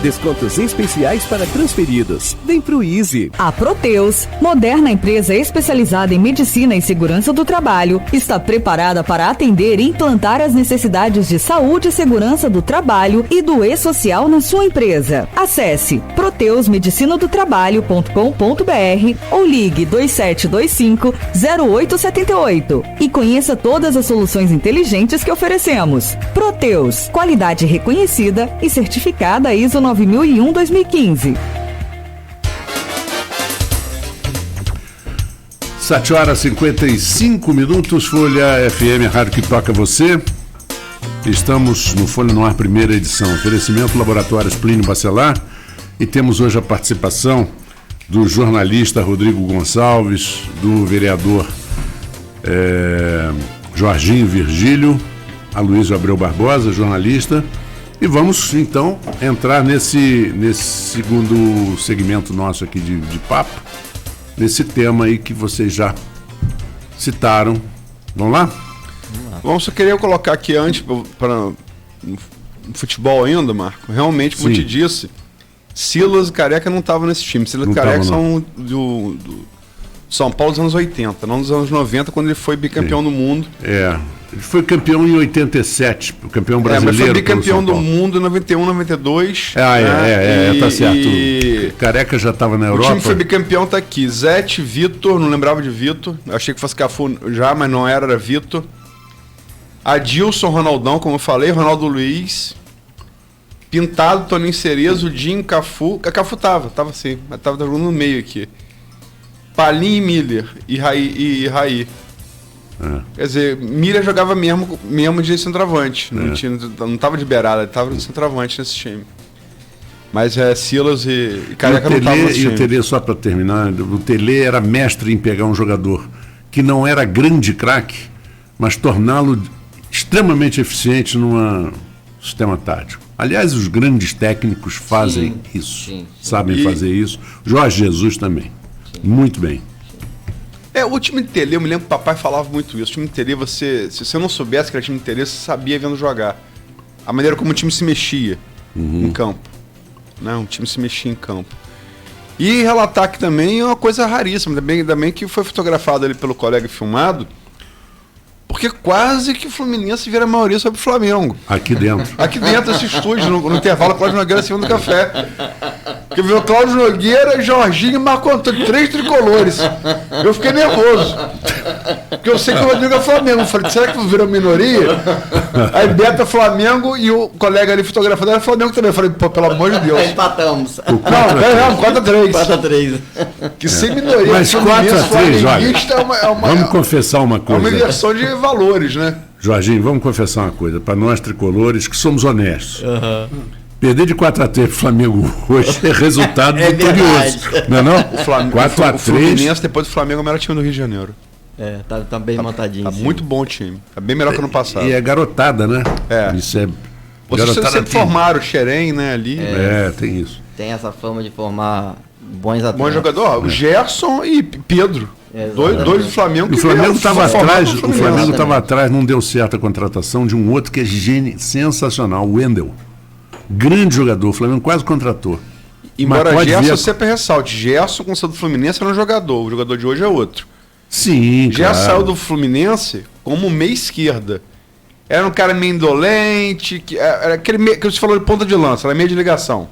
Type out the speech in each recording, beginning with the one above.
Descontos especiais para transferidos. Vem pro Easy. A Proteus, moderna empresa especializada em medicina e segurança do trabalho, está preparada para atender e implantar as necessidades de saúde e segurança do trabalho e do e-social na sua empresa. Acesse proteusmedicinadotrabalho.com.br ou ligue 2725-0878 e conheça todas as soluções inteligentes que oferecemos. Proteus, qualidade reconhecida e certificada ISO 9001-2015. 7h55, Folha FM, a rádio que toca você. Estamos no Folha no Ar, primeira edição. Oferecimento Laboratórios Plínio Bacelar. E temos hoje a participação do jornalista Rodrigo Gonçalves, do vereador Jorginho Virgílio, Aloysio Abreu Barbosa, jornalista. E vamos, então, entrar nesse segundo segmento nosso aqui de papo, nesse tema aí que vocês já citaram. Vamos lá? Bom, só queria colocar aqui antes, para futebol ainda, Marco, realmente, como eu te disse, Silas e Careca não estavam nesse time. Silas e Careca são do São Paulo dos anos 80, não dos anos 90, quando ele foi bicampeão do mundo. Ele foi campeão em 87, o campeão brasileiro. Mas foi bicampeão do mundo em 91, 92. Tá certo. Careca já estava na Europa. O time foi bicampeão, tá aqui. Zete, Vitor, não lembrava de Vitor. Achei que fosse Cafu já, mas não era Vitor. Adilson, Ronaldão, como eu falei, Ronaldo Luiz. Pintado, Toninho Cerezo, Dinho, Cafu. Cafu tava assim, mas tava jogando no meio aqui. Palinho e Miller e Raí. Quer dizer, Miller jogava mesmo de centroavante. Não estava de beirada, ele estava de centroavante nesse time. Mas Silas e Careca não estavam nesse time. E o Tele, só para terminar, o Tele era mestre em pegar um jogador que não era grande craque, mas torná-lo extremamente eficiente num sistema tático. Aliás, os grandes técnicos fazem isso, sabem fazer isso. Jorge Jesus também. Muito bem. O time de Tele, eu me lembro que o papai falava muito isso. O time de Tele, se você não soubesse que era time de Tele, você sabia vendo jogar. A maneira como o time se mexia em campo. Né? O time se mexia em campo. E relatar que também é uma coisa raríssima. Ainda bem que foi fotografado ali pelo colega e filmado, porque quase que o Fluminense vira a maioria sobre o Flamengo. Aqui dentro. Aqui dentro desse estúdio, no intervalo, Cláudio Nogueira servindo do café. Porque viu Cláudio Nogueira, Jorginho e Marco Antônio, 3 tricolores. Eu fiquei nervoso. Porque eu sei que o Rodrigo é Flamengo. Eu falei, será que virou minoria? Aí Beto é Flamengo e o colega ali fotografando era Flamengo também. Eu falei, pô, pelo amor de Deus. Empatamos. Não, 4-3. 4-3. Que sem minoria. Mas 4-3, olha. Vamos confessar uma coisa. É uma inversão de valores, né? Jorginho, vamos confessar uma coisa. Para nós tricolores, que somos honestos. Perder de 4-3 pro Flamengo hoje é resultado vitorioso. Não é não? O Flamengo, 4-3. O Fluminense, depois do Flamengo, é o melhor time do Rio de Janeiro. Tá bem montadinho. Tá muito bom o time. Tá bem melhor que ano passado. E é garotada, né? Isso é. Vocês sempre formaram o Xerém, né? Ali. Tem isso. Tem essa fama de formar bons atletas. Bom jogador. O Gerson e Pedro. Dois do Flamengo. O Flamengo estava atrás. O Flamengo estava atrás, não deu certo a contratação de um outro que é sensacional, o Wendel. Grande jogador, o Flamengo quase contratou. Embora Gerson sempre ressalte, Gerson, com o do Fluminense, era um jogador, o jogador de hoje é outro. Sim, Gerson saiu do Fluminense como meia esquerda. Era um cara meio indolente, era aquele meio, que você falou de ponta de lança, era meio de ligação.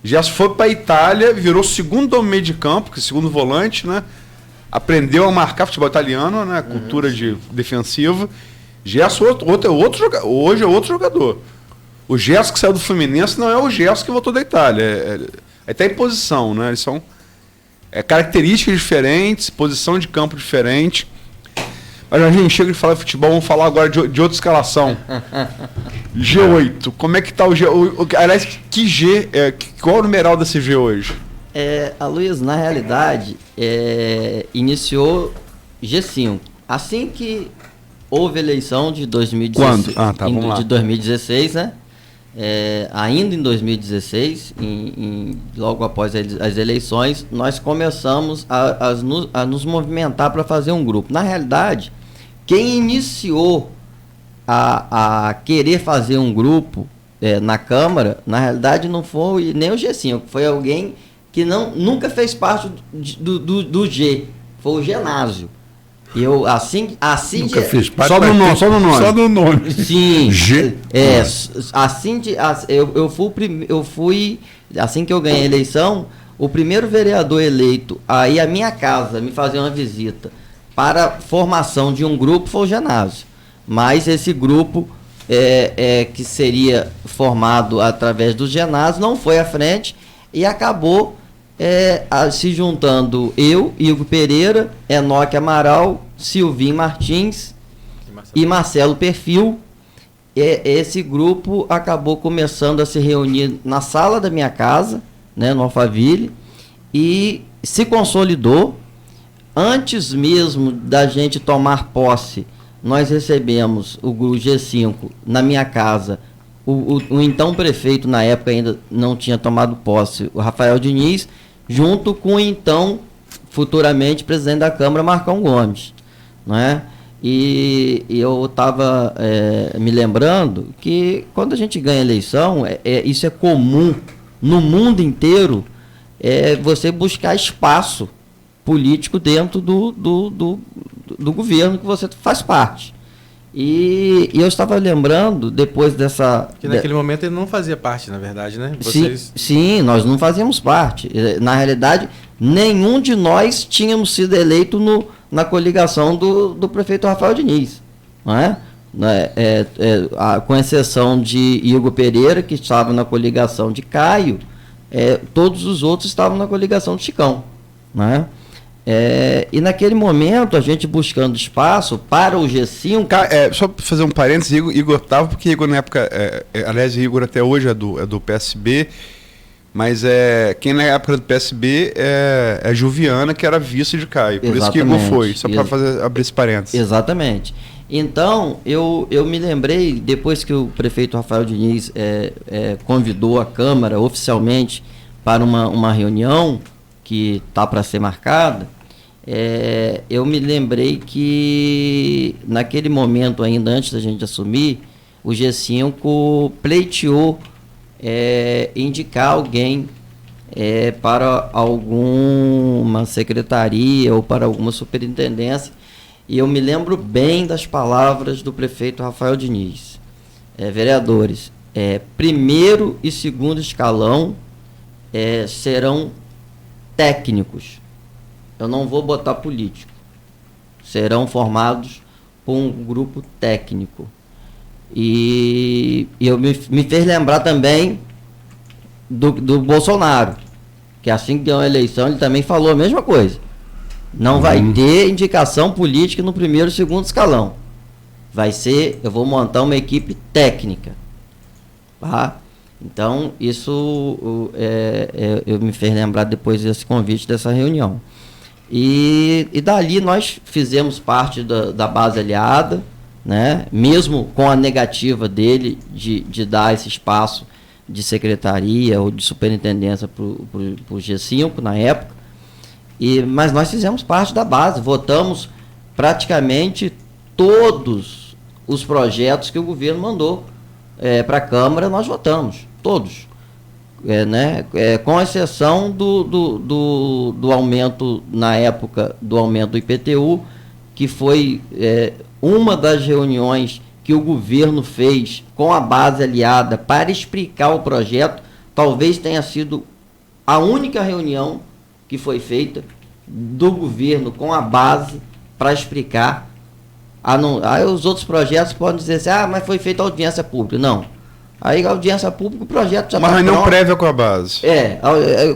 Gerson foi para a Itália, virou segundo meio de campo, que é segundo volante, né? Aprendeu a marcar futebol italiano, né? Cultura defensiva. Gerson hoje é outro jogador. O Gerson que saiu do Fluminense não é o Gerson que voltou da Itália. Até em posição, né? Eles são características diferentes, posição de campo diferente. Mas a gente chega de falar de futebol, vamos falar agora de outra escalação. G8. Como é que tá o G? Aliás, que G? Qual é o numeral desse G hoje? Luiz, na realidade, iniciou G5. Assim que houve eleição de 2016. Quando? Vamos lá. De 2016, né? Ainda em 2016, logo após as eleições, nós começamos a nos movimentar para fazer um grupo. Na realidade, quem iniciou a querer fazer um grupo na Câmara, na realidade não foi nem o G5, foi alguém que nunca fez parte do G, foi o Genásio. Eu Nunca fez parte. Só no nome. Só no nome. Sim. G. Eu fui, assim que eu ganhei a eleição, o primeiro vereador eleito a ir à minha casa me fazer uma visita para a formação de um grupo foi o Genásio. Mas esse grupo que seria formado através do Genásio não foi à frente e acabou se juntando eu, Igor Pereira, Enoque Amaral, Silvinho Martins e Marcelo Perfil. Esse grupo acabou começando a se reunir na sala da minha casa, né, no Alphaville, e se consolidou. Antes mesmo da gente tomar posse, nós recebemos o G5 na minha casa. O então prefeito, na época ainda não tinha tomado posse, o Rafael Diniz, junto com o então, futuramente, presidente da Câmara, Marcão Gomes. Né? E eu estava me lembrando que quando a gente ganha eleição, isso é comum no mundo inteiro, você buscar espaço político dentro do governo que você faz parte. E eu estava lembrando, depois dessa... Que naquele momento ele não fazia parte, na verdade, né? Sim, nós não fazíamos parte. Na realidade, nenhum de nós tínhamos sido eleito na coligação do prefeito Rafael Diniz. Não é? Com exceção de Igor Pereira, que estava na coligação de Caio, todos os outros estavam na coligação de Chicão. Não é? E naquele momento, a gente buscando espaço para o G5... Só para fazer um parênteses, Igor estava, porque Igor na época... aliás, Igor até hoje é do PSB, mas quem na época do PSB é Juviana, que era vice de Caio. Por isso que Igor foi, só para abrir esse parênteses. Exatamente. Então, eu me lembrei, depois que o prefeito Rafael Diniz convidou a Câmara oficialmente para uma reunião que está para ser marcada, eu me lembrei que naquele momento ainda, antes da gente assumir, o G5 pleiteou indicar alguém para alguma secretaria ou para alguma superintendência, e eu me lembro bem das palavras do prefeito Rafael Diniz. Vereadores, primeiro e segundo escalão serão técnicos. Eu não vou botar político. Serão formados por um grupo técnico. E eu me fez lembrar também do Bolsonaro, que assim que deu a eleição, ele também falou a mesma coisa. Não vai ter indicação política no primeiro e segundo escalão. Eu vou montar uma equipe técnica. Tá? Então, isso eu me fez lembrar depois desse convite, dessa reunião. E dali nós fizemos parte da base aliada, né? Mesmo com a negativa dele de dar esse espaço de secretaria ou de superintendência para o G5 na época. Mas nós fizemos parte da base, votamos praticamente todos os projetos que o governo mandou para a Câmara, nós votamos, todos. Com exceção do aumento, na época, do aumento do IPTU, que foi uma das reuniões que o governo fez com a base aliada para explicar o projeto. Talvez tenha sido a única reunião que foi feita do governo com a base para explicar. Aí os outros projetos podem dizer assim, mas foi feita audiência pública. Não. Aí a audiência pública, o projeto já está pronto. Mas reunião prévia com a base.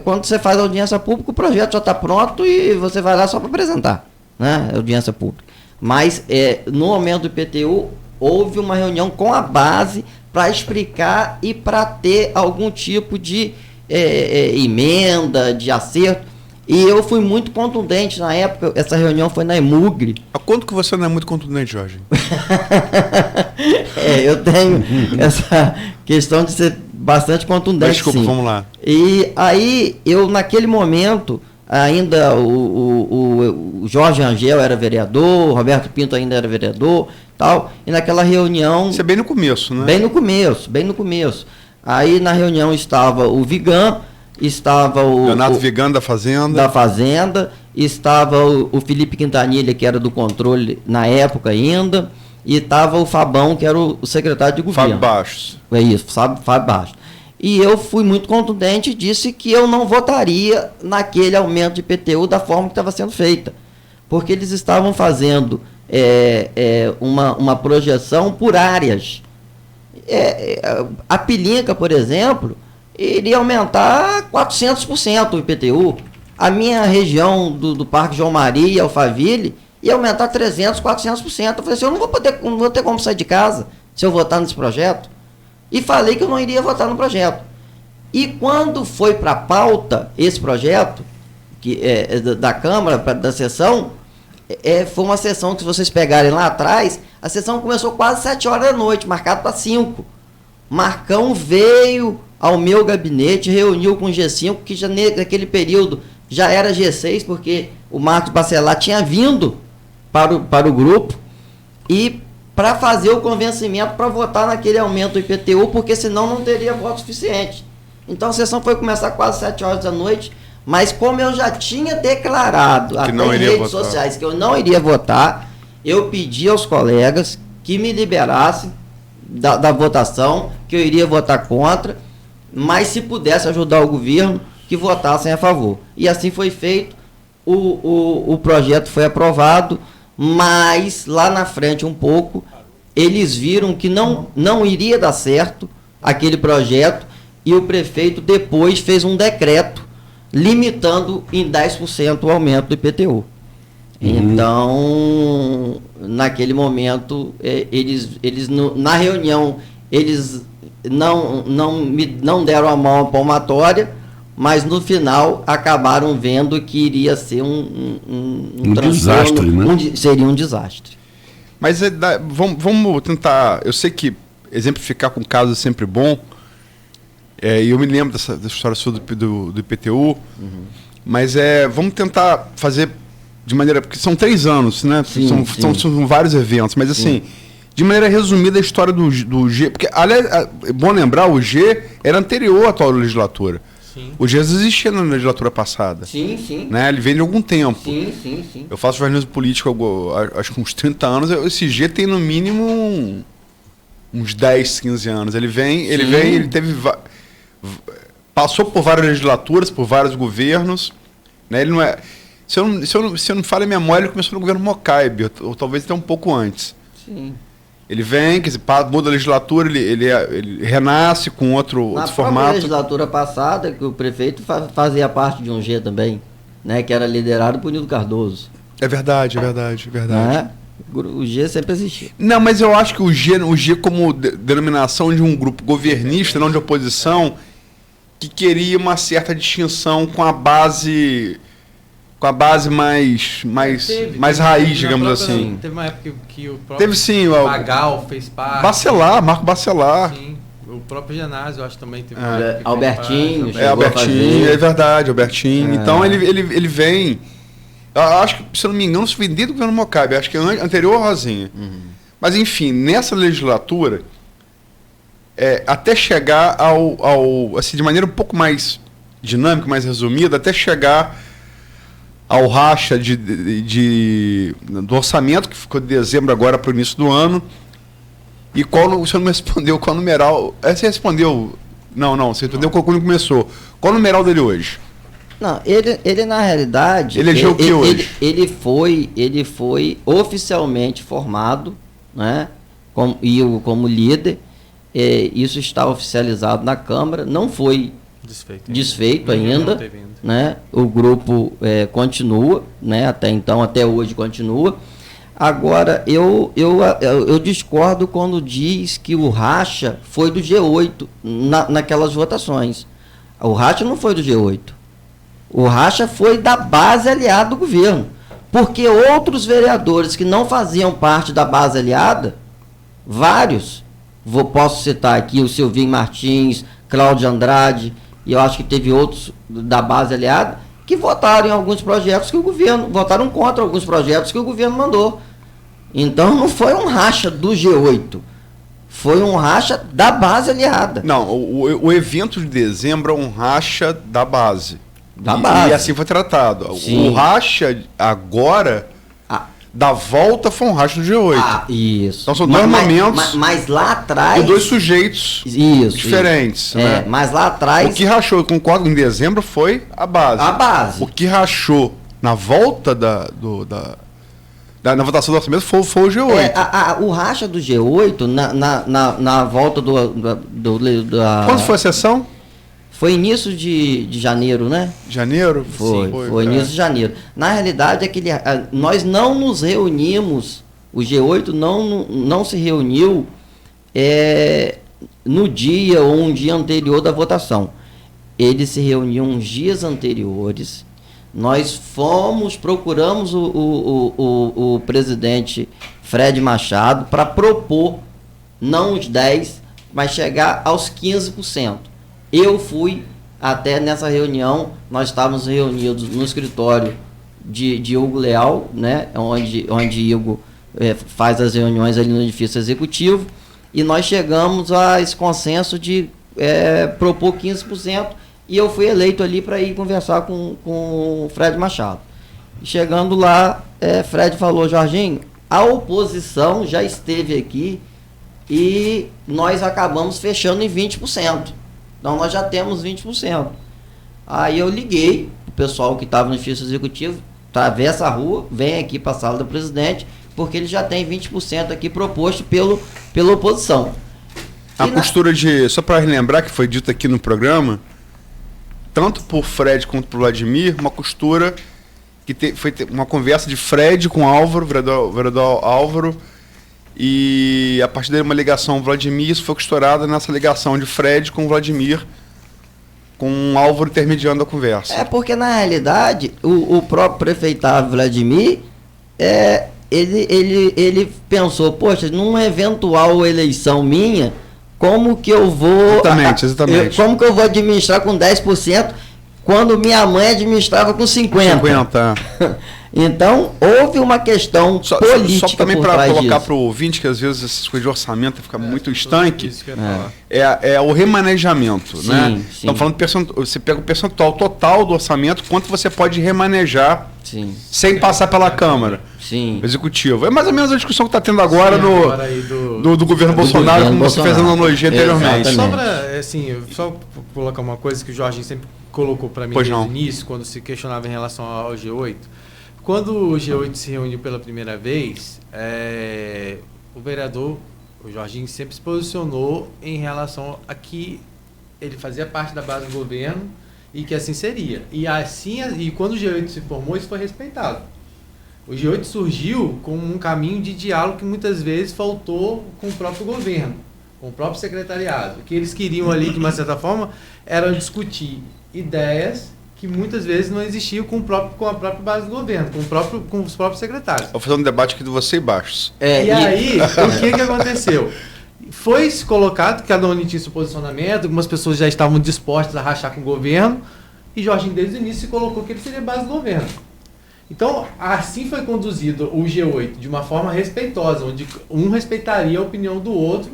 Quando você faz a audiência pública, o projeto já está pronto e você vai lá só para apresentar, né? Audiência pública. Mas no aumento do IPTU, houve uma reunião com a base para explicar e para ter algum tipo de emenda, de acerto. E eu fui muito contundente na época. Essa reunião foi na Emugre. Há quanto que você não é muito contundente, Jorge? Eu tenho essa questão de ser bastante contundente. Mas, desculpa, sim. Vamos lá. E aí, naquele momento, ainda o Jorge Angel era vereador, o Roberto Pinto ainda era vereador, tal, e naquela reunião... Isso é bem no começo, né? Bem no começo. Aí na reunião estava o Vigan, estava o... Leonardo Vigan da Fazenda. Estava o Felipe Quintanilha, que era do controle na época ainda, e estava o Fabão, que era o secretário de governo. Fábio Bastos. É isso, Fábio Bastos. E eu fui muito contundente e disse que eu não votaria naquele aumento de IPTU da forma que estava sendo feita. Porque eles estavam fazendo uma projeção por áreas. A Pilinca, por exemplo, iria aumentar 400% o IPTU. A minha região do Parque João Maria e Alphaville ia aumentar 300%, 400%. Eu falei assim, eu não vou ter como sair de casa se eu votar nesse projeto. E falei que eu não iria votar no projeto. E quando foi para a pauta esse projeto, que da Câmara, da sessão, foi uma sessão que, se vocês pegarem lá atrás, a sessão começou quase 7 horas da noite, marcado para 5. Marcão veio ao meu gabinete, reuniu com o G5, que já naquele período já era G6, porque o Marcos Bacelar tinha vindo para o grupo, e para fazer o convencimento para votar naquele aumento do IPTU, porque senão não teria voto suficiente. Então a sessão foi começar quase 7 horas da noite, mas como eu já tinha declarado até em redes sociais que eu não iria votar, eu pedi aos colegas que me liberassem da votação, que eu iria votar contra, mas se pudesse ajudar o governo, que votassem a favor. E assim foi feito, o projeto foi aprovado, mas lá na frente um pouco, eles viram que não iria dar certo aquele projeto, e o prefeito depois fez um decreto limitando em 10% o aumento do IPTU. Então, naquele momento, eles na reunião, eles não deram a mão à palmatória, mas no final acabaram vendo que iria ser um desastre, né? Seria um desastre. Mas vamos tentar, eu sei que exemplificar com casos é sempre bom, e eu me lembro dessa história sua do IPTU, mas vamos tentar fazer de maneira, porque são 3 anos, né? Sim, são vários eventos, mas assim, de maneira resumida a história do G, porque aliás, é bom lembrar, o G era anterior à atual legislatura. Sim. O G existia na legislatura passada. Sim. Né? Ele vem de algum tempo. Sim. Eu faço jornalismo político acho que uns 30 anos. Esse G tem no mínimo uns 10, 15 anos. Ele teve. Passou por várias legislaturas, por vários governos. Né? Ele não é. Se eu não falo a memória, ele começou no governo Mocaibe, ou talvez até um pouco antes. Sim. Ele vem, quer dizer, muda a legislatura, ele renasce com outro formato. Na legislatura passada, que o prefeito fazia parte de um G também, né, que era liderado por Nildo Cardoso. É verdade. Né? O G sempre existiu. Não, mas eu acho que o G como denominação de um grupo governista, não de oposição, que queria uma certa distinção com a base mais raiz, digamos assim. Teve uma época que o próprio Magal fez parte. Marco Bacelar. Sim, o próprio Genásio, eu acho, também teve Albertinho. Albertinho, é verdade, Albertinho. Então ele vem, eu acho que, se eu não me engano, se vem desde o governo Mocaibe, acho que é anterior ao Rosinha. Mas enfim, nessa legislatura, até chegar ao assim, de maneira um pouco mais dinâmica, mais resumida, até chegar ao racha do orçamento, que ficou de dezembro agora para o início do ano. E você não me respondeu qual numeral. Você respondeu. Não, você respondeu quando começou. Qual o numeral dele hoje? Não, ele na realidade. Elegeu o que hoje? Ele foi oficialmente formado, né? Como líder. Isso está oficializado na Câmara. Não foi desfeito ainda, né? O grupo continua, né? Até hoje continua. Agora, eu discordo quando diz que o racha foi do G8 naquelas votações. O racha não foi do G8. O racha foi da base aliada do governo. Porque outros vereadores que não faziam parte da base aliada, vários, posso citar aqui o Silvinho Martins, Cláudio Andrade, e eu acho que teve outros da base aliada, que votaram em alguns projetos que o governo, votaram contra alguns projetos que o governo mandou. Então não foi um racha do G8, foi um racha da base aliada. Não, o evento de dezembro é um racha da base. Da base. E assim foi tratado. Sim. O racha agora, da volta, foi um racha do G8. Isso. Então são dois momentos mas lá atrás... de dois sujeitos diferentes. Né? Mas lá atrás... O que rachou, eu concordo, em dezembro foi a base. A base. O que rachou na volta na votação do orçamento foi o G8. O racha do G8, na volta Quando foi a sessão? Foi início de janeiro, né? Janeiro? Foi início de janeiro. Na realidade, nós não nos reunimos, o G8 não se reuniu no dia ou um dia anterior da votação. Ele se reuniu uns dias anteriores. Nós procuramos o presidente Fred Machado para propor, não os 10%, mas chegar aos 15%. Eu fui até nessa reunião, nós estávamos reunidos no escritório de Hugo Leal, né, onde Hugo faz as reuniões ali no edifício executivo, e nós chegamos a esse consenso de propor 15%, e eu fui eleito ali para ir conversar com o Fred Machado. E chegando lá, Fred falou: Jorginho, a oposição já esteve aqui e nós acabamos fechando em 20%. Então nós já temos 20%. Aí eu liguei o pessoal que estava no edifício executivo, atravessa a rua, vem aqui para a sala do presidente, porque ele já tem 20% aqui proposto pela oposição. A costura só para relembrar que foi dito aqui no programa, tanto por Fred quanto por Vladimir, uma costura que foi uma conversa de Fred com Álvaro, vereador Álvaro, e a partir daí uma ligação ao Vladimir, isso foi costurada nessa ligação de Fred com Vladimir, com Álvaro intermediando a conversa. Porque na realidade o próprio prefeitável Vladimir, ele pensou: poxa, numa eventual eleição minha, como que eu vou... Exatamente. Como que eu vou administrar com 10% quando minha mãe administrava com 50%? Então, houve uma questão política. Só também para colocar para o ouvinte, que às vezes essas coisas de orçamento fica muito estanque, o remanejamento. Sim, né? sim. Estamos falando você pega o percentual total do orçamento, quanto você pode remanejar sem passar pela Câmara. Sim. Executivo. É mais ou menos a discussão que está tendo agora do governo Bolsonaro, como você fez a analogia anteriormente. Só colocar uma coisa que o Jorginho sempre colocou para mim desde o início, quando se questionava em relação ao G8. Quando o G8 se reuniu pela primeira vez, o vereador, o Jorginho, sempre se posicionou em relação a que ele fazia parte da base do governo e que assim seria. E quando o G8 se formou, isso foi respeitado. O G8 surgiu com um caminho de diálogo que muitas vezes faltou com o próprio governo, com o próprio secretariado. O que eles queriam ali, de uma certa forma, era discutir ideias que muitas vezes não existiam com a própria base do governo, com os próprios secretários. Vou fazer um debate aqui de você e Baixos. Aí, o que aconteceu? Foi se colocado, cada um tinha seu posicionamento, algumas pessoas já estavam dispostas a rachar com o governo, e Jorginho desde o início se colocou que ele seria base do governo. Então, assim foi conduzido o G8, de uma forma respeitosa, onde um respeitaria a opinião do outro,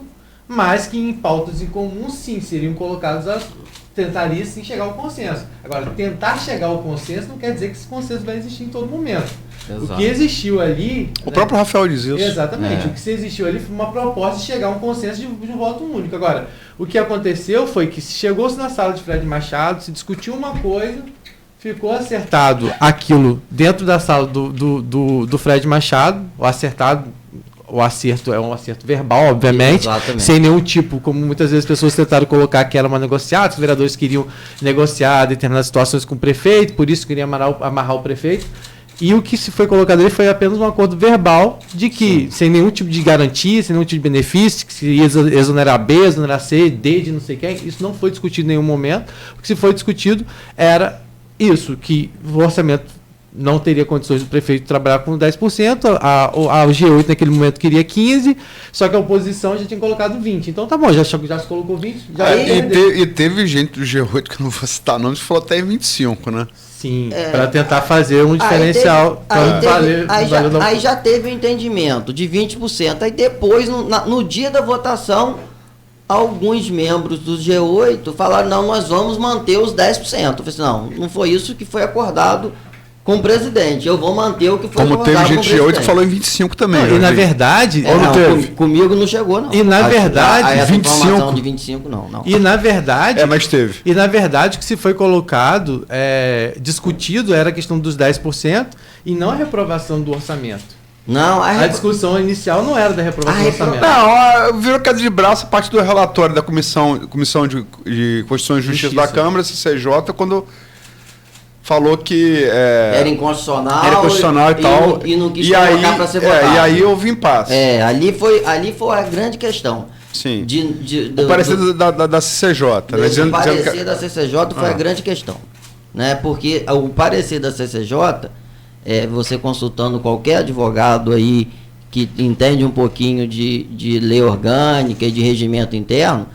mas que em pautas em comum, sim, seriam colocados tentaria sim chegar ao consenso. Agora, tentar chegar ao consenso não quer dizer que esse consenso vai existir em todo momento. Exato. O que existiu ali... O próprio Rafael diz isso. Exatamente. O que existiu ali foi uma proposta de chegar a um consenso de um voto único. Agora, o que aconteceu foi que chegou-se na sala de Fred Machado, se discutiu uma coisa, ficou acertado aquilo dentro da sala do Fred Machado, o acerto é um acerto verbal, obviamente, sem nenhum tipo, como muitas vezes as pessoas tentaram colocar que era uma negociata, os vereadores queriam negociar determinadas situações com o prefeito, por isso queriam amarrar o prefeito, e o que se foi colocado ali foi apenas um acordo verbal de que, sem nenhum tipo de garantia, sem nenhum tipo de benefício, que se ia exonerar B, exonerar C, D, de não sei quem, isso não foi discutido em nenhum momento. O que se foi discutido era isso, que o orçamento não teria condições do prefeito trabalhar com 10%, a G8 naquele momento queria 15%, só que a oposição já tinha colocado 20%. Então tá bom, já se colocou 20%. E teve gente do G8, que eu não vou citar nomes, que falou até 25%, né? Sim, para tentar fazer um diferencial. Aí já teve o entendimento de 20%. Aí depois, no dia da votação, alguns membros do G8 falaram, não, nós vamos manter os 10%. Eu falei assim, não foi isso que foi acordado com o presidente. Eu vou manter o que foi acordado com o presidente. Como teve gente G8 que falou em 25% também. Não, e na verdade... Comigo não chegou, não. E na verdade... Essa informação de 25%, não. E na verdade... mas teve. E na verdade, o que se foi colocado, discutido, era a questão dos 10% e não a reprovação do orçamento. Não, a discussão inicial não era da reprovação do orçamento. Não, virou queda de braço a parte do relatório da Comissão de Constituição e Justiça da Câmara, CCJ, quando falou que... era inconstitucional. E tal. E não quis colocar para ser votado. E aí houve impasse. Ali foi a grande questão. Sim. O parecer da CCJ. O parecer da CCJ foi a grande questão. Né? Porque o parecer da CCJ... você consultando qualquer advogado aí que entende um pouquinho de lei orgânica e de regimento interno,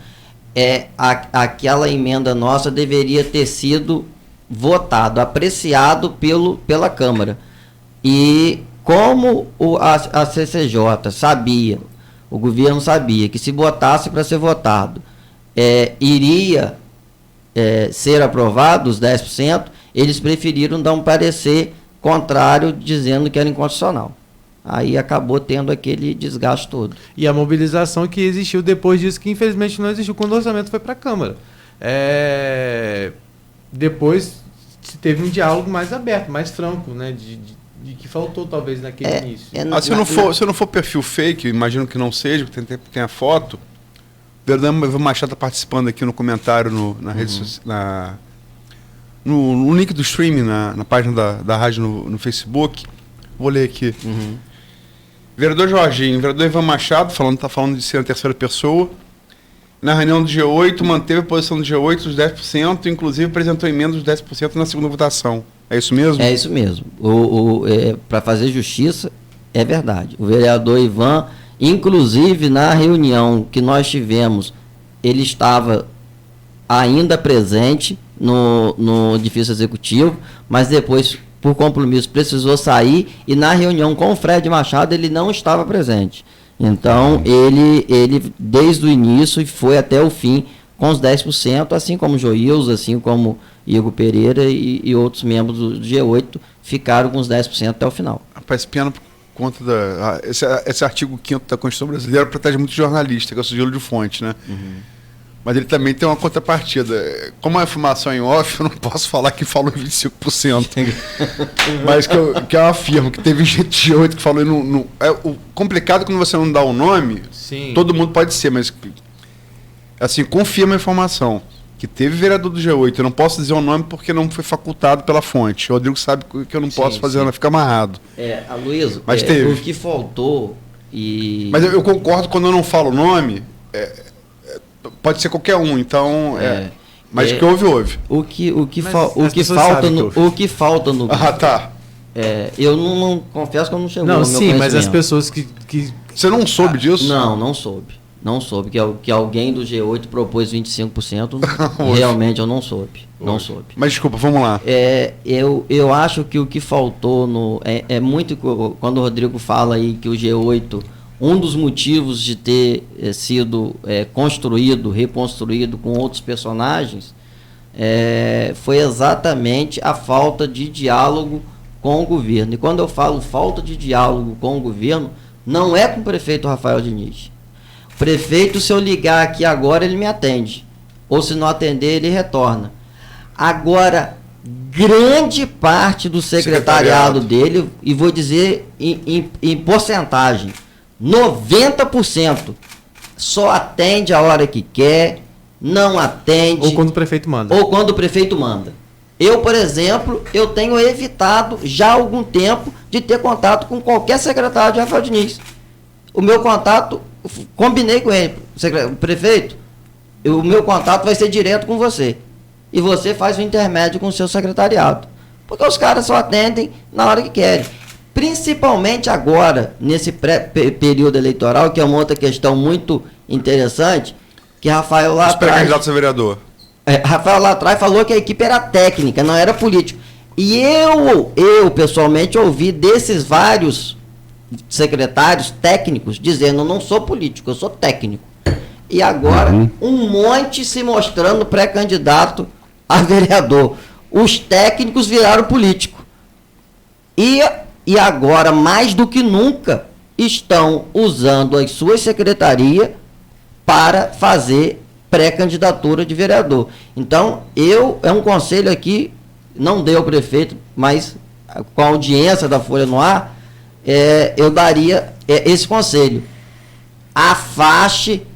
aquela emenda nossa deveria ter sido votado, apreciado pela Câmara. E como a CCJ sabia, o governo sabia que se botasse para ser votado, iria ser aprovado os 10%, eles preferiram dar um parecer contrário, dizendo que era inconstitucional. Aí acabou tendo aquele desgaste todo. E a mobilização que existiu depois disso, que infelizmente não existiu quando o orçamento foi para a Câmara. Depois se teve um diálogo mais aberto, mais franco, né? De que faltou talvez naquele início. Se não for perfil fake, imagino que não seja, tem a foto. Verdade, o Machado está participando aqui no comentário na rede social. No link do streaming, na página da rádio no Facebook, vou ler aqui. Vereador Jorginho, vereador Ivan Machado, está falando de ser a terceira pessoa. Na reunião do G8, manteve a posição do G8 dos 10%, inclusive apresentou emenda dos 10% na segunda votação. É isso mesmo? É isso mesmo. Para fazer justiça, é verdade. O vereador Ivan, inclusive na reunião que nós tivemos, ele estava ainda presente no edifício executivo, mas depois, por compromisso, precisou sair, e na reunião com o Fred Machado ele não estava presente. Então, ele desde o início e foi até o fim com os 10%, assim como Joilson, assim como Igor Pereira e outros membros do G8 ficaram com os 10% até o final. Rapaz, pena por conta esse artigo 5º da Constituição Brasileira protege muito jornalista, que é o sigilo de fonte, né? Mas ele também tem uma contrapartida. Como a informação é em off, eu não posso falar que falou em 25%. Mas que eu afirmo que teve gente de 8 que falou o complicado é quando você não dá o nome, sim, todo mundo pode ser, mas assim, confirma a informação. Que teve vereador do G8, eu não posso dizer o nome porque não foi facultado pela fonte. O Rodrigo sabe que eu não posso fazer, ela fica amarrado. Aloysio, mas teve. O que faltou e... Mas eu concordo quando eu não falo o nome... pode ser qualquer um, então mas o que houve. O que falta no tá. Eu não confesso que eu não chegou no meu sim, conhecimento. mas as pessoas que você não soube disso? Não soube que alguém do G8 propôs 25%. Realmente eu não soube. Mas desculpa, vamos lá. Eu acho que o que faltou é muito quando o Rodrigo fala aí que o G8, um dos motivos de ter sido reconstruído com outros personagens, foi exatamente a falta de diálogo com o governo. E quando eu falo falta de diálogo com o governo, não é com o prefeito Rafael Diniz. O prefeito, se eu ligar aqui agora, ele me atende. Ou se não atender, ele retorna. Agora, grande parte do secretariado dele, e vou dizer em porcentagem, 90% só atende a hora que quer, não atende. Ou quando o prefeito manda. Eu, por exemplo, eu tenho evitado já há algum tempo de ter contato com qualquer secretário de Rafael Diniz. O meu contato, combinei com ele, prefeito, o meu contato vai ser direto com você. E você faz o intermédio com o seu secretariado. porque os caras só atendem na hora que querem. Principalmente agora, nesse período eleitoral, que é uma outra questão muito interessante, que Rafael lá atrás... Os pré-candidatos a vereador. Rafael lá atrás falou que a equipe era técnica, não era político. E eu pessoalmente ouvi desses vários secretários técnicos dizendo: eu não sou político, eu sou técnico. E agora um monte se mostrando pré-candidato a vereador. Os técnicos viraram político. E agora, mais do que nunca, estão usando as suas secretarias para fazer pré-candidatura de vereador. Então, é um conselho aqui, não dei ao prefeito, mas com a audiência da Folha no Ar, eu daria esse conselho: afaste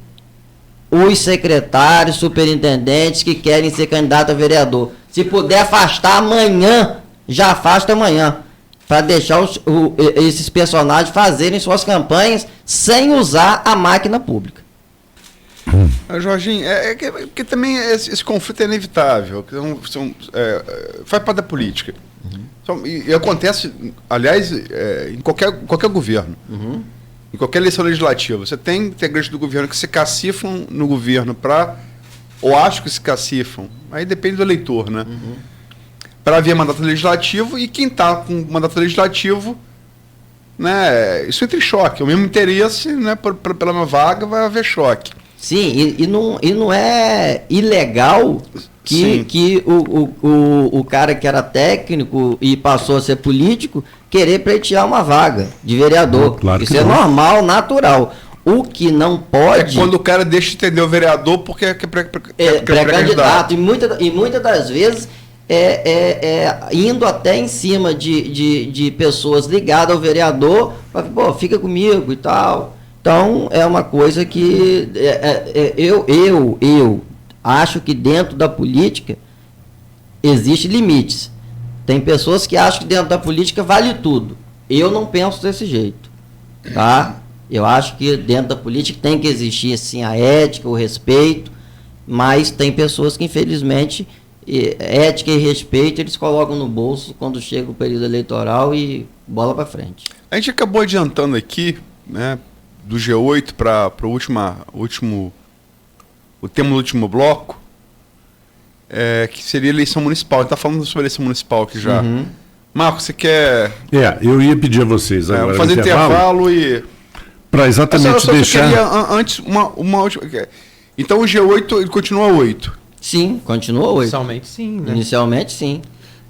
os secretários, superintendentes que querem ser candidato a vereador. Se puder afastar amanhã, já afasta amanhã, para deixar esses personagens fazerem suas campanhas sem usar a máquina pública. Jorginho, porque também esse conflito é inevitável, faz parte da política. E acontece, aliás, em qualquer governo. Em qualquer eleição legislativa, você tem integrantes do governo que se cacifam no governo ou acham que se cacifam, aí depende do eleitor, né? Para haver mandato legislativo, e quem está com mandato legislativo, né, isso entra em choque. O mesmo interesse, né, pela minha vaga, vai haver choque. Sim, e não é ilegal que o cara que era técnico e passou a ser político querer pleitear uma vaga de vereador. Claro que isso não. É normal, natural. O que não pode... É quando o cara deixa de entender o vereador porque é pré-candidato. E muitas das vezes indo até em cima de pessoas ligadas ao vereador, pô, fica comigo e tal. Então, é uma coisa que eu acho que dentro da política existem limites. Tem pessoas que acham que dentro da política vale tudo. Eu não penso desse jeito, tá? Eu acho que dentro da política tem que existir, assim, a ética, o respeito, mas tem pessoas que, infelizmente, ética e respeito eles colocam no bolso quando chega o período eleitoral e bola para frente. A gente acabou adiantando aqui, né, do G8 para o tema do último bloco, que seria eleição municipal. A gente está falando sobre eleição municipal aqui já. Marcos, você quer... eu ia pedir a vocês agora. Fazer intervalo e... Para exatamente deixar... Eu queria antes uma última... Então o G8 ele continua 8? Sim, continua 8. Inicialmente sim, né? Inicialmente sim.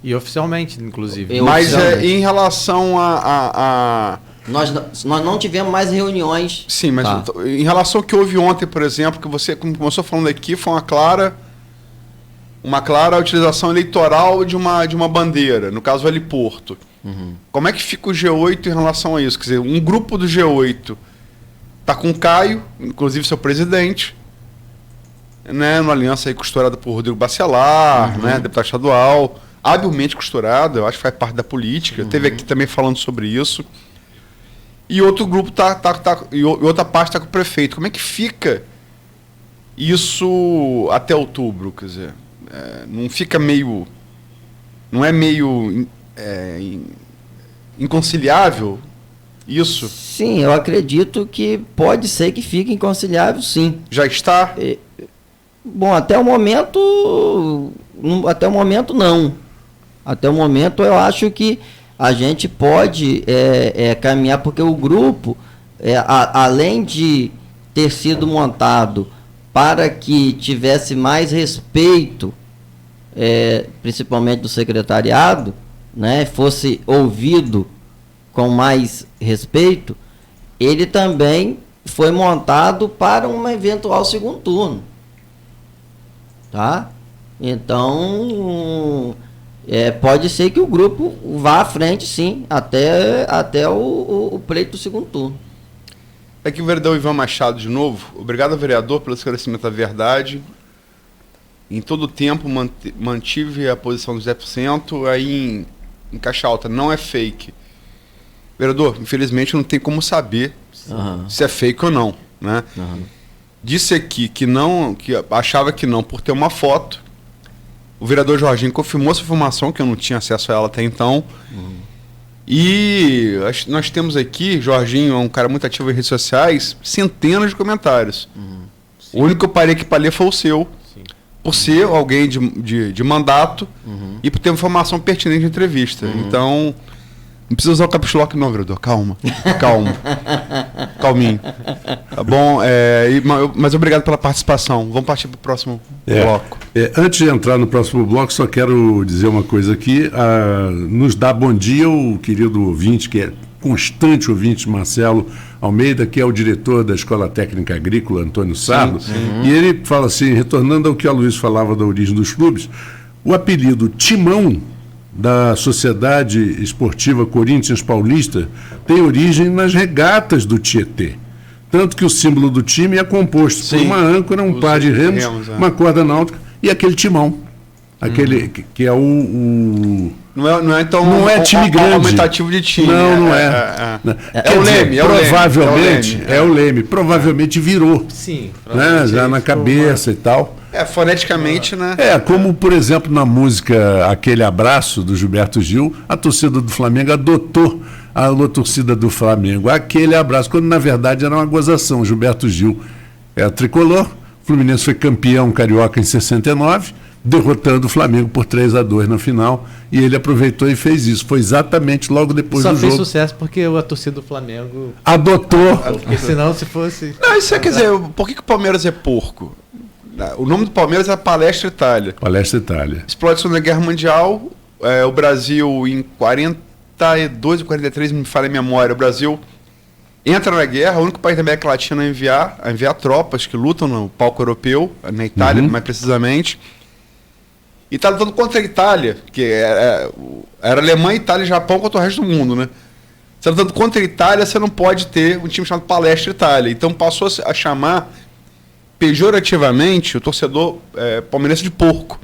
E oficialmente, inclusive. Mas em relação a... Nós não tivemos mais reuniões. Sim, mas em relação ao que houve ontem, por exemplo, que você começou falando aqui, foi uma clara utilização eleitoral de uma bandeira, no caso o heliporto. Como é que fica o G8 em relação a isso? Quer dizer, um grupo do G8 está com o Caio, inclusive seu presidente, né, numa aliança aí costurada por Rodrigo Bacelar, né, deputado estadual, habilmente costurada, eu acho que faz parte da política, teve aqui também falando sobre isso. E outro grupo e outra parte está com o prefeito. Como é que fica isso até outubro? Quer dizer, não fica meio... Não é meio inconciliável isso? Sim, eu acredito que pode ser que fique inconciliável, sim. Já está? Bom, até o momento não. Até o momento eu acho que a gente pode caminhar, porque o grupo, além de ter sido montado para que tivesse mais respeito, principalmente do secretariado, né, fosse ouvido com mais respeito, ele também foi montado para um eventual segundo turno. Tá? Então... pode ser que o grupo vá à frente, sim, até o pleito do segundo turno. Aqui o vereador Ivan Machado de novo. Obrigado, vereador, pelo esclarecimento da verdade. Em todo o tempo mantive a posição dos 10%, aí em caixa alta não é fake. Vereador, infelizmente não tem como saber se é fake ou não, né? Disse aqui que achava que não por ter uma foto. O vereador Jorginho confirmou essa informação, que eu não tinha acesso a ela até então. E nós temos aqui, Jorginho é um cara muito ativo em redes sociais, centenas de comentários. O único que eu parei aqui para ler foi o seu. Sim. Por ser alguém de mandato e por ter informação pertinente de entrevista. Então, não precisa usar o caps lock não, vereador. Calma. Calminho. Tá bom? Mas obrigado pela participação. Vamos partir para o próximo bloco. Antes de entrar no próximo bloco, só quero dizer uma coisa aqui. Nos dá bom dia o querido ouvinte, que é constante ouvinte, Marcelo Almeida, que é o diretor da Escola Técnica Agrícola, Antônio Sardo. E ele fala assim, retornando ao que a Luiz falava da origem dos clubes, o apelido Timão da Sociedade Esportiva Corinthians Paulista tem origem nas regatas do Tietê. Tanto que o símbolo do time é composto por uma âncora, um par de remos, uma corda náutica e aquele timão. Aquele que é o... Não é então não é time grande. Aumentativo de time. Não é. É o leme. Provavelmente, é o leme. Provavelmente virou. Sim. Né? Já na cabeça e tal. Foneticamente, né? Como, por exemplo, na música Aquele Abraço, do Gilberto Gil, a torcida do Flamengo adotou a torcida do Flamengo. Aquele abraço, quando na verdade era uma gozação. Gilberto Gil é tricolor, o Fluminense foi campeão carioca em 69, derrotando o Flamengo por 3-2 na final, e ele aproveitou e fez isso. Foi exatamente logo depois do jogo. Só fez sucesso porque a torcida do Flamengo adotou. Porque senão, se fosse... Não, isso quer dizer, por que o Palmeiras é porco? O nome do Palmeiras é Palestra Itália. Palestra Itália. Explode a Segunda Guerra Mundial, o Brasil em 42 ou 43, me falha a memória, o Brasil entra na guerra, o único país da América Latina a enviar tropas que lutam no palco europeu, na Itália mais precisamente, e está lutando contra a Itália, que era Alemanha, Itália e Japão contra o resto do mundo, né? Você está lutando contra a Itália, você não pode ter um time chamado Palestra Itália. Então passou a chamar pejorativamente o torcedor palmeirense de porco.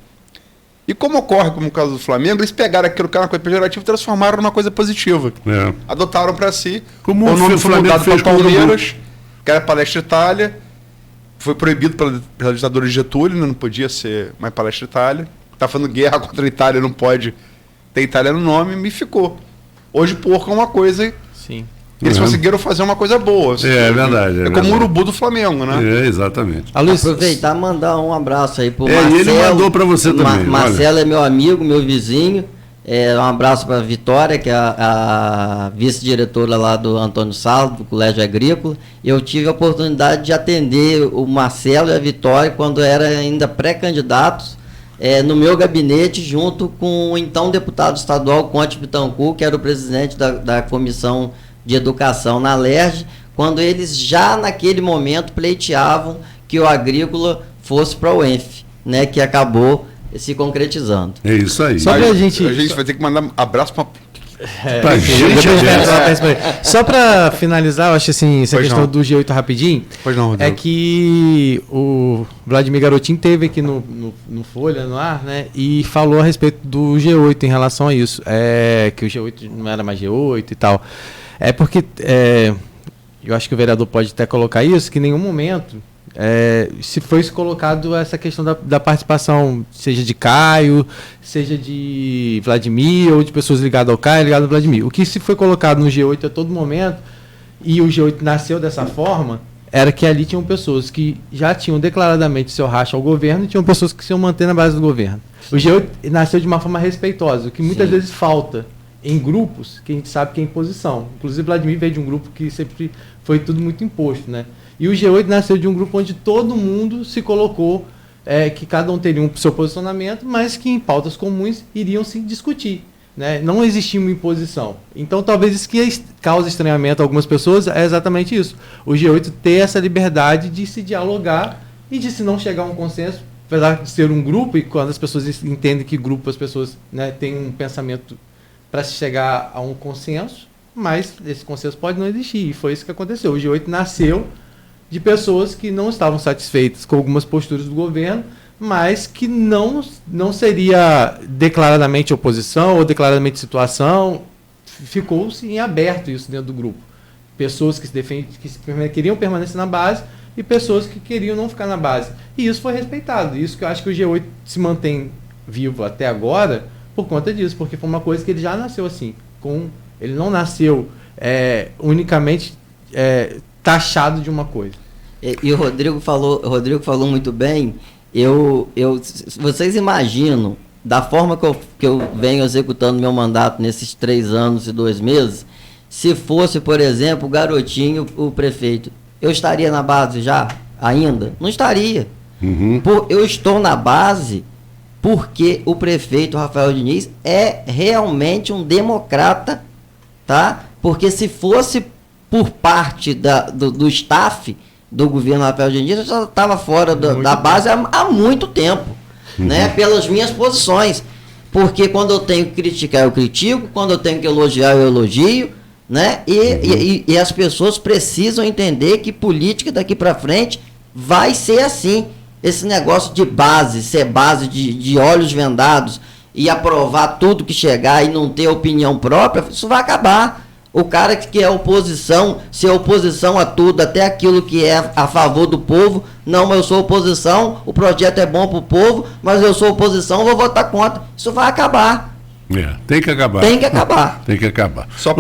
E como ocorre como no caso do Flamengo, eles pegaram aquilo que era uma coisa pejorativa e transformaram numa coisa positiva. Adotaram para si. Como o nome foi mudado para Palmeiras, que era Palestra Itália. Foi proibido pela ditadura de Getúlio, não podia ser mais Palestra Itália. Está fazendo guerra contra a Itália, não pode ter Itália no nome, e ficou. Hoje porco é uma coisa... Sim. Eles conseguiram fazer uma coisa boa. É verdade. Como o urubu do Flamengo, né? Exatamente. Aproveitar e mandar um abraço aí pro Marcelo. E ele mandou para você também. Marcelo é meu amigo, meu vizinho. Um abraço para a Vitória, que é a vice-diretora lá do Antônio Sardo, do Colégio Agrícola. Eu tive a oportunidade de atender o Marcelo e a Vitória quando eram ainda pré-candidatos no meu gabinete, junto com o então deputado estadual Conte Bittencourt, que era o presidente da comissão de educação na LERJ, quando eles já naquele momento pleiteavam que o Agrícola fosse para o ENF, né, que acabou se concretizando. É isso aí. Só a gente vai ter que mandar abraço para Só para finalizar, eu acho assim, essa questão do G8 rapidinho, é que o Vladimir Garotinho teve aqui no Folha, no ar, né, e falou a respeito do G8 em relação a isso, que o G8 não era mais G8 e tal. Porque eu acho que o vereador pode até colocar isso, que em nenhum momento se foi colocado essa questão da participação, seja de Caio, seja de Vladimir, ou de pessoas ligadas ao Caio, ligadas ao Vladimir. O que se foi colocado no G8 a todo momento, e o G8 nasceu dessa forma, era que ali tinham pessoas que já tinham declaradamente seu racha ao governo, e tinham pessoas que se iam manter na base do governo. O G8 nasceu de uma forma respeitosa, o que muitas vezes falta em grupos que a gente sabe que é imposição. Inclusive, Vladimir veio de um grupo que sempre foi tudo muito imposto, né? E o G8 nasceu de um grupo onde todo mundo se colocou, que cada um teria um seu posicionamento, mas que em pautas comuns iriam se discutir, né? Não existia uma imposição. Então, talvez isso que causa estranhamento a algumas pessoas é exatamente isso. O G8 ter essa liberdade de se dialogar e de, se não chegar a um consenso, apesar de ser um grupo, e quando as pessoas entendem que grupo as pessoas, né, têm um pensamento para se chegar a um consenso, mas esse consenso pode não existir, e foi isso que aconteceu. O G8 nasceu de pessoas que não estavam satisfeitas com algumas posturas do governo, mas que não seria declaradamente oposição ou declaradamente situação, ficou-se em aberto isso dentro do grupo. Pessoas que queriam permanecer na base e pessoas que queriam não ficar na base. E isso foi respeitado. Isso que eu acho que o G8 se mantém vivo até agora por conta disso, porque foi uma coisa que ele já nasceu assim. Ele não nasceu unicamente taxado de uma coisa. E o Rodrigo falou muito bem. Vocês imaginam, da forma que eu venho executando meu mandato nesses 3 anos e 2 meses, se fosse, por exemplo, o Garotinho, o prefeito, eu estaria na base já? Ainda? Não estaria. Eu estou na base porque o prefeito Rafael Diniz é realmente um democrata, tá? Porque se fosse por parte do staff do governo Rafael Diniz, eu já estava fora da base há muito tempo, né? Pelas minhas posições. Porque quando eu tenho que criticar, eu critico, quando eu tenho que elogiar, eu elogio, né? E as pessoas precisam entender que política daqui para frente vai ser assim. Esse negócio de base, ser base de olhos vendados e aprovar tudo que chegar e não ter opinião própria, isso vai acabar. O cara que é oposição, ser oposição a tudo, até aquilo que é a favor do povo, não, mas eu sou oposição, o projeto é bom para o povo, mas eu sou oposição, vou votar contra. Isso vai acabar. Tem que acabar. Tem que acabar. Tem que acabar. Só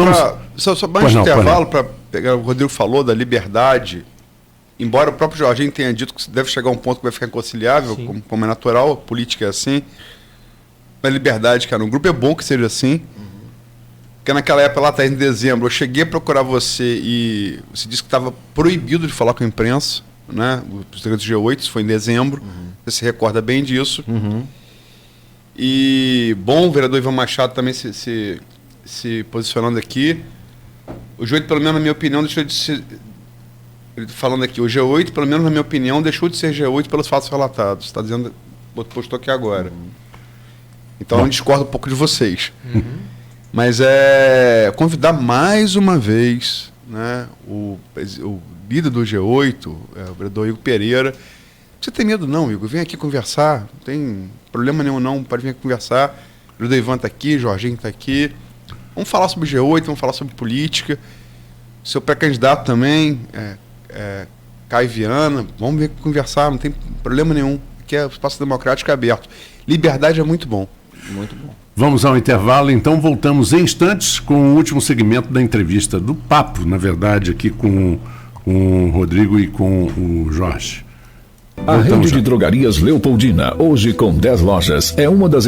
mais de intervalo, para pegar o Rodrigo falou da liberdade. Embora o próprio Jorginho tenha dito que deve chegar a um ponto que vai ficar inconciliável, como é natural, a política é assim. A liberdade, cara, um grupo é bom que seja assim. Porque naquela época, lá atrás, em dezembro, eu cheguei a procurar você e você disse que estava proibido de falar com a imprensa, né? O segredo do G8, isso foi em dezembro. Você se recorda bem disso. E, bom, o vereador Ivan Machado também se posicionando aqui. O G8, pelo menos na minha opinião, deixou de ser... Ele falando aqui, o G8, pelo menos na minha opinião, deixou de ser G8 pelos fatos relatados. Está dizendo, postou aqui agora. Então eu discordo um pouco de vocês. Mas convidar mais uma vez, né, o líder do G8, o vereador Igor Pereira. Não precisa ter medo não, Igor. Vem aqui conversar. Não tem problema nenhum não. Pode vir aqui conversar. O vereador Ivan está aqui, o Jorginho está aqui. Vamos falar sobre o G8, vamos falar sobre política. Seu pré-candidato também, Caio Viana. Vamos vir conversar, não tem problema nenhum. Aqui é o espaço democrático aberto. Liberdade é muito bom. Muito bom. Vamos ao intervalo, então voltamos em instantes com o último segmento da entrevista, do papo, na verdade, aqui com o Rodrigo e com o Jorge. A rede de drogarias Leopoldina, hoje com 10 lojas, é uma das